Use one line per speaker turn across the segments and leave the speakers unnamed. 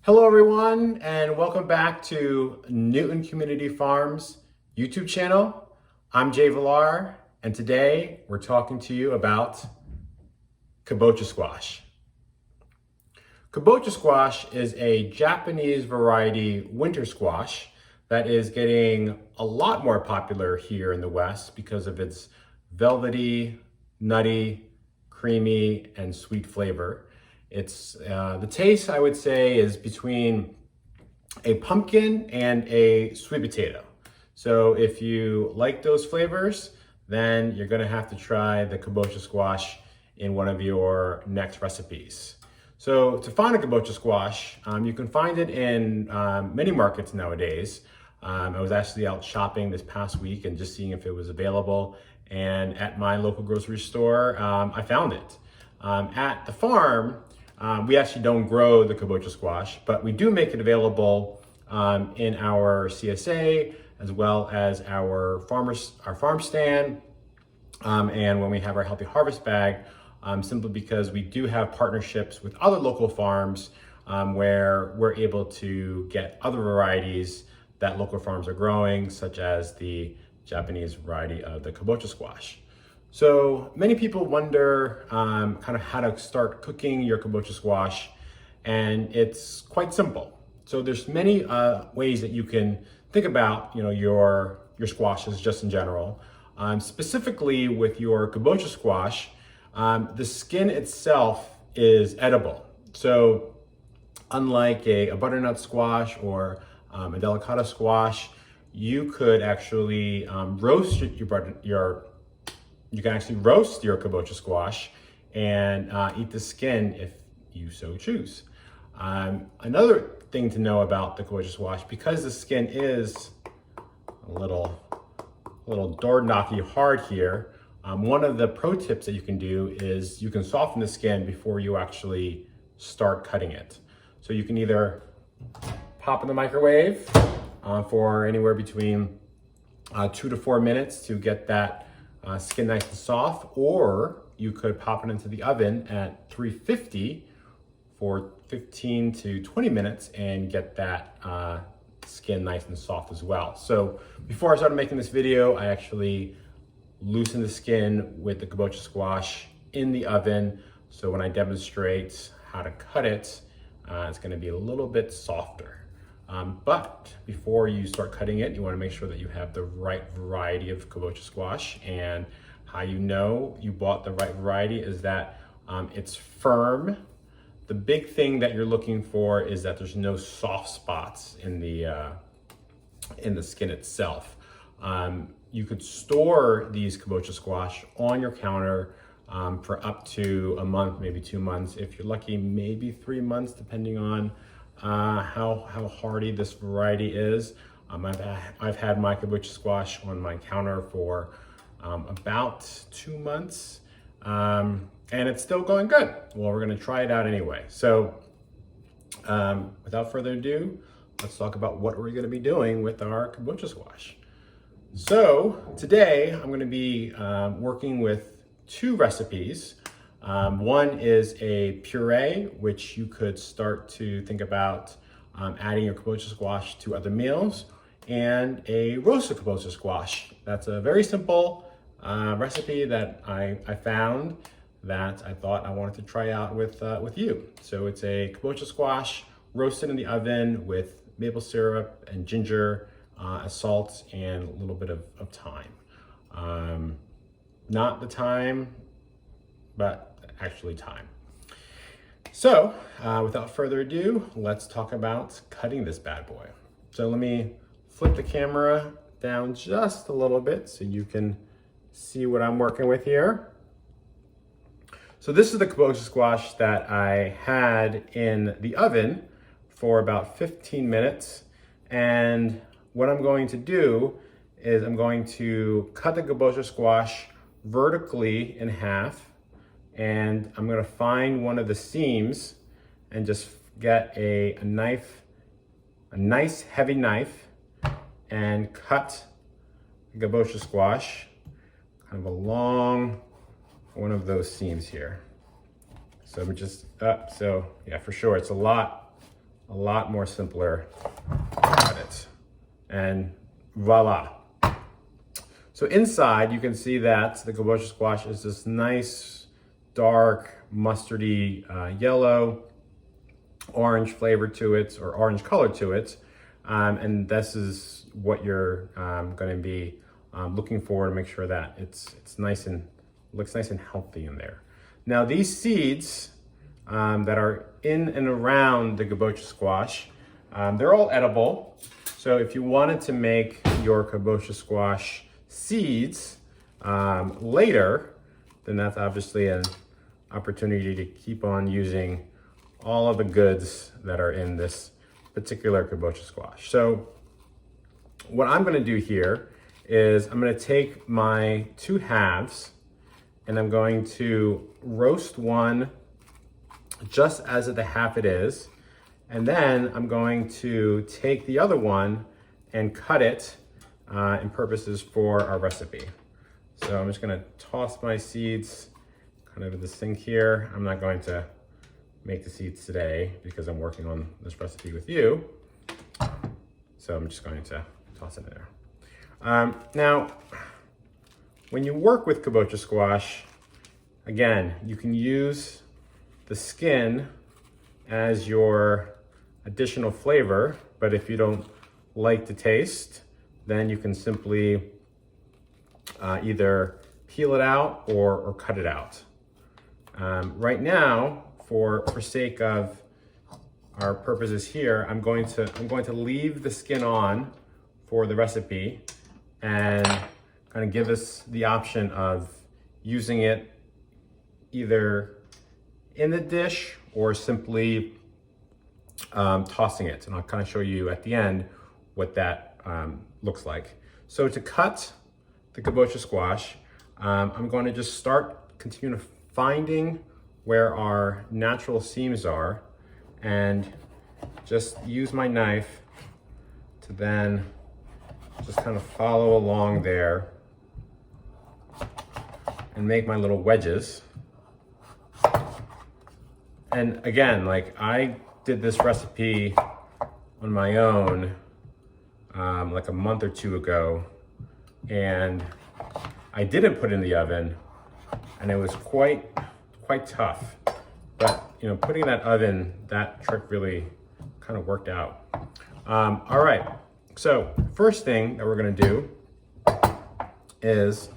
Hello everyone, and welcome back to Newton Community Farms YouTube channel. I'm Jay Villar, and today we're talking to you about Kabocha squash. Kabocha squash is a Japanese variety winter squash that is getting a lot more popular here in the West because of its velvety, nutty, creamy, and sweet flavor. It's the taste, I would say, is between a pumpkin and a sweet potato. So if you like those flavors, then you're gonna have to try the kabocha squash in one of your next recipes. So to find a kabocha squash, you can find it in many markets nowadays. I was actually out shopping this past week and just seeing if it was available. And at my local grocery store, I found it. At the farm, we actually don't grow the kabocha squash, but we do make it available in our CSA as well as our farm stand, and when we have our Healthy Harvest bag, simply because we do have partnerships with other local farms where we're able to get other varieties that local farms are growing, such as the Japanese variety of the kabocha squash. So many people wonder kind of how to start cooking your kabocha squash, and it's quite simple. So there's many ways that you can think about, your squashes just in general. Specifically with your kabocha squash, the skin itself is edible. So unlike a butternut squash or a delicata squash, you could actually roast you can actually roast your kabocha squash and eat the skin if you so choose. Another thing to know about the kabocha squash, because the skin is a little door knocky hard here, one of the pro tips that you can do is you can soften the skin before you actually start cutting it. So you can either pop in the microwave for anywhere between 2 to 4 minutes to get that skin nice and soft, or you could pop it into the oven at 350 for 15 to 20 minutes and get that skin nice and soft as well. So before I started making this video, I actually loosened the skin with the kabocha squash in the oven. So when I demonstrate how to cut it, it's gonna be a little bit softer. But before you start cutting it, you want to make sure that you have the right variety of kabocha squash. And how you know you bought the right variety is that it's firm. The big thing that you're looking for is that there's no soft spots in the skin itself. You could store these kabocha squash on your counter for up to a month, maybe 2 months. If you're lucky, maybe 3 months, depending on how hardy this variety is. I've had my kabocha squash on my counter for about 2 months, and it's still going good. Well, we're gonna try it out anyway. So without further ado, let's talk about what we're gonna be doing with our kabocha squash. So today I'm gonna be working with 2 recipes. One is a puree, which you could start to think about adding your kabocha squash to other meals, and a roasted kabocha squash. That's a very simple recipe that I found that I thought I wanted to try out with you. So it's a kabocha squash roasted in the oven with maple syrup and ginger, salt, and a little bit of thyme. Not the thyme, but actually thyme. So without further ado, let's talk about cutting this bad boy. So let me flip the camera down just a little bit so you can see what I'm working with here. So this is the kabocha squash that I had in the oven for about 15 minutes. And what I'm going to do is I'm going to cut the kabocha squash vertically in half, and I'm gonna find one of the seams and just get a knife, a nice heavy knife, and cut the kabocha squash kind of along one of those seams here. So I'm just so yeah, for sure, it's a lot a lot more simpler. Got it. And voila. So inside you can see that the Kabocha squash is this nice, dark, mustardy yellow, orange flavor to it, or orange color to it. And this is what you're going to be looking for to make sure that it's nice and looks nice and healthy in there. Now these seeds that are in and around the Kabocha squash, they're all edible. So if you wanted to make your Kabocha squash seeds later, then that's obviously an opportunity to keep on using all of the goods that are in this particular Kabocha squash. So what I'm going to do here is I'm going to take my 2 halves and I'm going to roast one just as the half it is, and then I'm going to take the other one and cut it in purposes for our recipe. So I'm just going to toss my seeds kind of in the sink here. I'm not going to make the seeds today because I'm working on this recipe with you. So I'm just going to toss it in there. Now, when you work with Kabocha squash, again, you can use the skin as your additional flavor, but if you don't like the taste, then you can simply either peel it out or cut it out. Right now, for sake of our purposes here, I'm going to leave the skin on for the recipe and kind of give us the option of using it either in the dish or simply tossing it. And I'll kind of show you at the end what that looks like. So to cut the Kabocha squash, I'm going to just continue finding where our natural seams are and just use my knife to then just kind of follow along there and make my little wedges. And again, like I did this recipe on my own like a month or 2 ago, and I didn't put it in the oven, and it was quite tough. But you know, putting in that oven, that trick really kind of worked out. All right, so first thing that we're gonna do is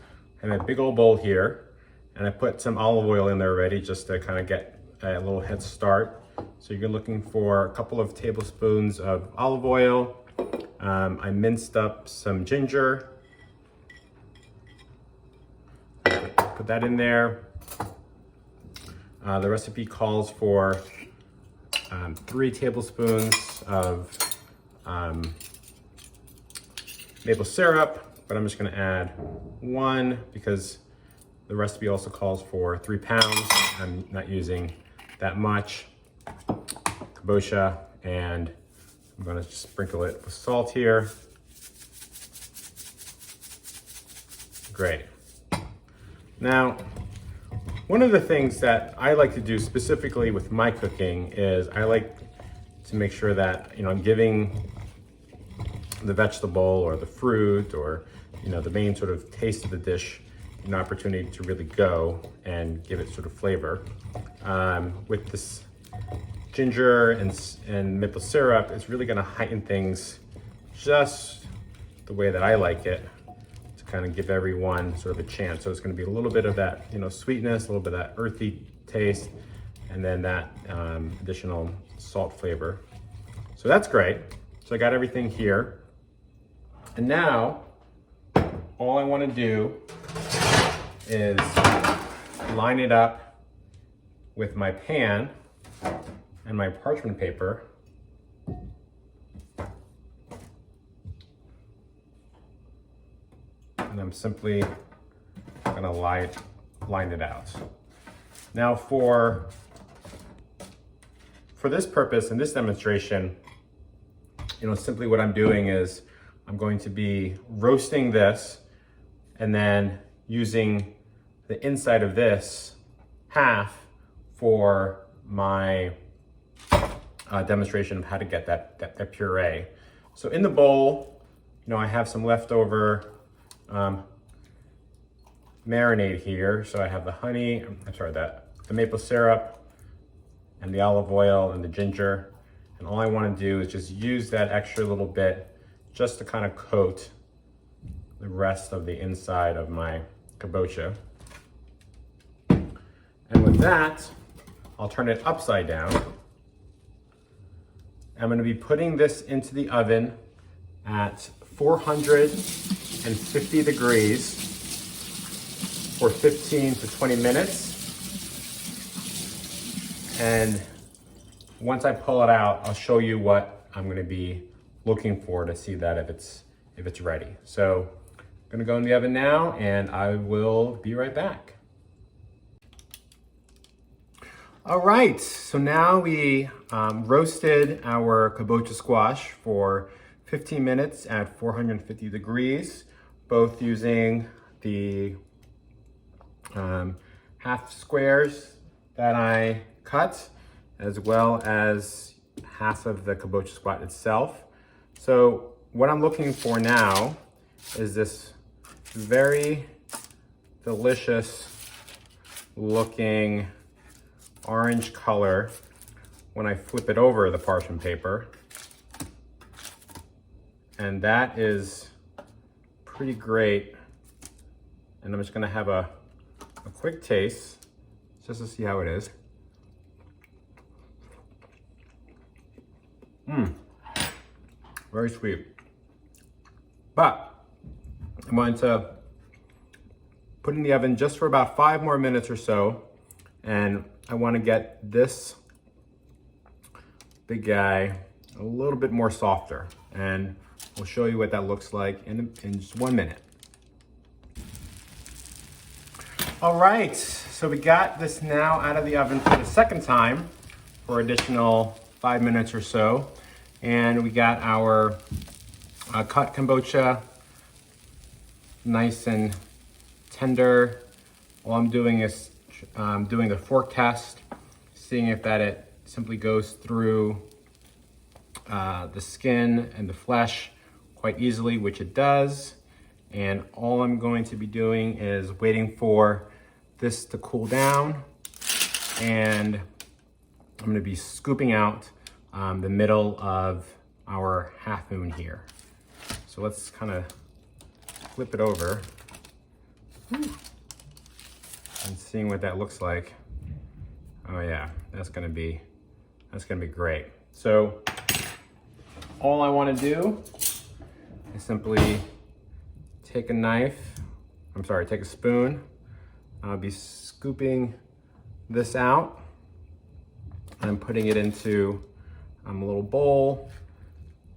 I have a big old bowl here, and I put some olive oil in there already just to kind of get a little head start. So you're looking for a couple of tablespoons of olive oil. I minced up some ginger. Put that in there. The recipe calls for 3 tablespoons of maple syrup, but I'm just gonna add 1 because the recipe also calls for 3 pounds. I'm not using that much Kabocha, and I'm gonna just sprinkle it with salt here. Great. Now, one of the things that I like to do specifically with my cooking is I like to make sure that, you know, I'm giving the vegetable or the fruit or, you know, the main sort of taste of the dish an opportunity to really go and give it sort of flavor. With this ginger and maple syrup, it's really gonna heighten things just the way that I like it, to kind of give everyone sort of a chance. So it's gonna be a little bit of that, you know, sweetness, a little bit of that earthy taste, and then that additional salt flavor. So that's great. So I got everything here. And now, all I wanna do is line it up with my pan and my parchment paper. And I'm simply gonna line it out. Now for this purpose and this demonstration, you know, simply what I'm doing is I'm going to be roasting this and then using the inside of this half for my demonstration of how to get that puree. So in the bowl, I have some leftover marinade here. So I have the honey, the maple syrup and the olive oil and the ginger. And all I want to do is just use that extra little bit just to kind of coat the rest of the inside of my kabocha. And with that, I'll turn it upside down. I'm going to be putting this into the oven at 450 degrees for 15 to 20 minutes. And once I pull it out, I'll show you what I'm going to be looking for to see that if it's ready. So I'm going to go in the oven now, and I will be right back. All right, so now we roasted our kabocha squash for 15 minutes at 450 degrees, both using the half squares that I cut, as well as half of the kabocha squash itself. So what I'm looking for now is this very delicious looking orange color when I flip it over the parchment paper. And that is pretty great. And I'm just gonna have a quick taste just to see how it is. Very sweet. But I'm going to put it in the oven just for about 5 more minutes or so. And I want to get this big guy a little bit more softer. And we'll show you what that looks like in just 1 minute. All right, so we got this now out of the oven for the second time for additional 5 minutes or so. And we got our cut kombucha nice and tender. All I'm doing is doing a fork test, seeing if it simply goes through the skin and the flesh quite easily, which it does. And all I'm going to be doing is waiting for this to cool down, and I'm going to be scooping out the middle of our half moon here. So let's kind of flip it over and seeing what that looks like. Oh yeah, that's gonna be great. So all I want to do is simply take a spoon. I'll be scooping this out and putting it into a little bowl.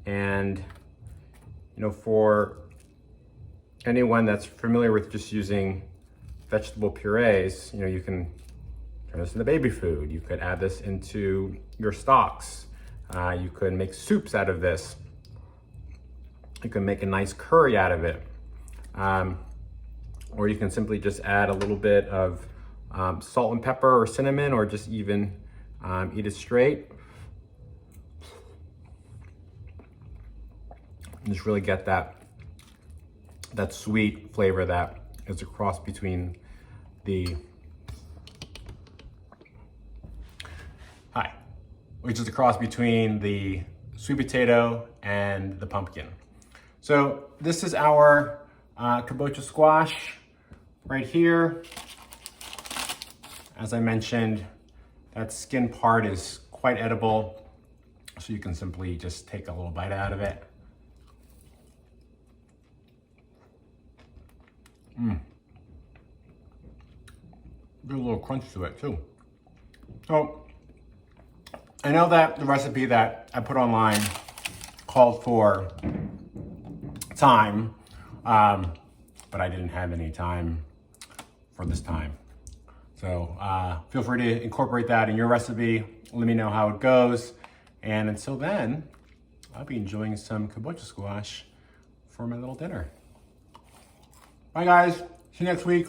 And for anyone that's familiar with just using vegetable purees, you can turn this into baby food. You could add this into your stocks. You could make soups out of this. You can make a nice curry out of it. Or you can simply just add a little bit of salt and pepper or cinnamon, or just even eat it straight. And just really get that sweet flavor that is a cross between the sweet potato and the pumpkin. So this is our kabocha squash right here. As I mentioned, that skin part is quite edible, so you can simply just take a little bite out of it. There's a little crunch to it too. So I know that the recipe that I put online called for time, but I didn't have any time for this time. So feel free to incorporate that in your recipe. Let me know how it goes. And until then, I'll be enjoying some kabocha squash for my little dinner. Bye guys, see you next week.